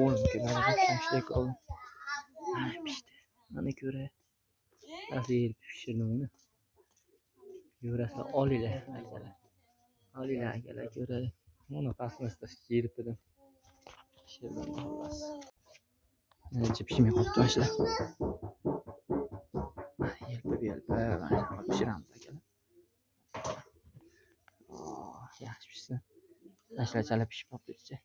o'zgalarga tashlak ol. Pishdi. Mana ko'ra. Asir pishirdim uni. Ko'rasa olinglar akalar. Olinglar akalar ko'radi. Mana pastmasda yirpidim. Pishirdim xullas. Ancha pishmay qolibdi ashla. Yelpib mana pishiramiz akalar. Yaxshi pishsin. Ashla pishib qolibdi.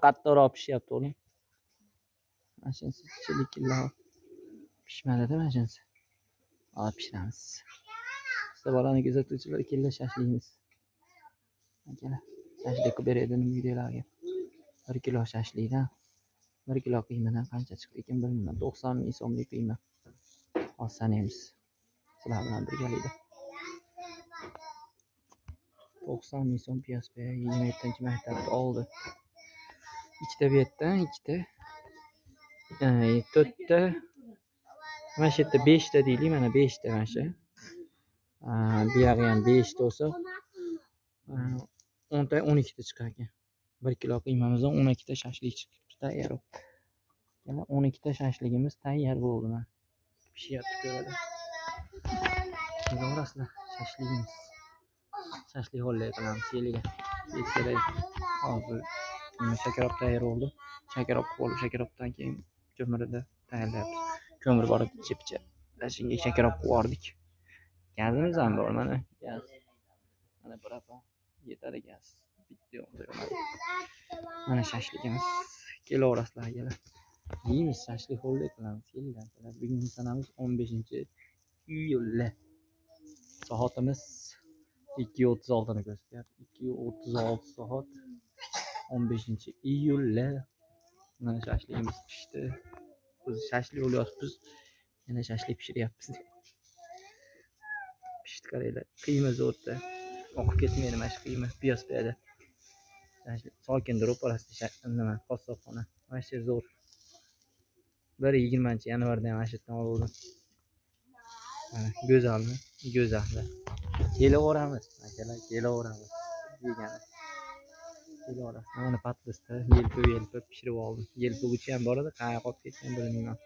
Qattiqroq pishyapti o'g'lim. Mashinasi chilikillar pishmadi-da mashinasi. Hozir pishiramiz. Siz bolani kuzatuvchilar keldi shashligimiz. Akalar, shashlik qilib beradigan videolarga. 1 kilo shashlikdan 1 kilo qiymadan qancha chiqdi ekan bilmayman. 90 ming so'mlik qiyma. Hozir sanaymiz. Sizlar bilan birgalikda. 90 ming so'm piyoz 27-maktabda oldi. Ikkita bu yerdan, ikkita 4ta. Mana shu yerda 5 ta deylik, mana 5 ta mana shu. Bu yog'i ham 5 ta bo'lsa 10 ta 12 ta chiqar ekan. 1 kilo qiymamizdan 12 ta shashlik chiqibdi tayyor. Yana 12 ta shashligimiz tayyor bo'ldi mana. Pishyapti ko'radi. Ko'rasizlar shashligimiz. Shashlik hollay qilamiz yeliga. Kerak. Hozir shakarop tayyor bo'ldi. Shakarop bo'lib, shakarobdan keyin ko'mirda tayyorlayapmiz. Ko'mir bor edi chipcha. Shunga shakarop qo'yardik. Gazimiz ham bor mana. Gaz. Mana birapa yetadi gaz. Bitta yo'qda. Mana shashligimiz. Kelaverasizlar akalar. Yeymiz shashlik hollay qilamiz yeliga akalar. Bugun sanamiz 15-iyul. Soatimiz 2:36 ni ko'rsatyapti. 2:36 soat 15-iyul. Mana shashligimiz pishdi. Biz shashlik olyapmiz. Yana shashlik pishiryapmiz. Pishdi qaranglar. Qiyma zo'rda. Oqib ketmaydi mana shu qiyma. Piyoz beradi. Shashlik sokindir ro'parasida nima qassobxona. Mana shu zo'r. 1-20-yanvarda ham mana shu yerdan oldim. Mana go'zalmi? Go'zal. Kelaveramiz akalar, kelaveramiz. Degani. Kelaveramiz. Mana patlisda yelpib pishirib oldim. Yelpig'uchi ham bor edi, qayerga qolib ketgan bilmayman.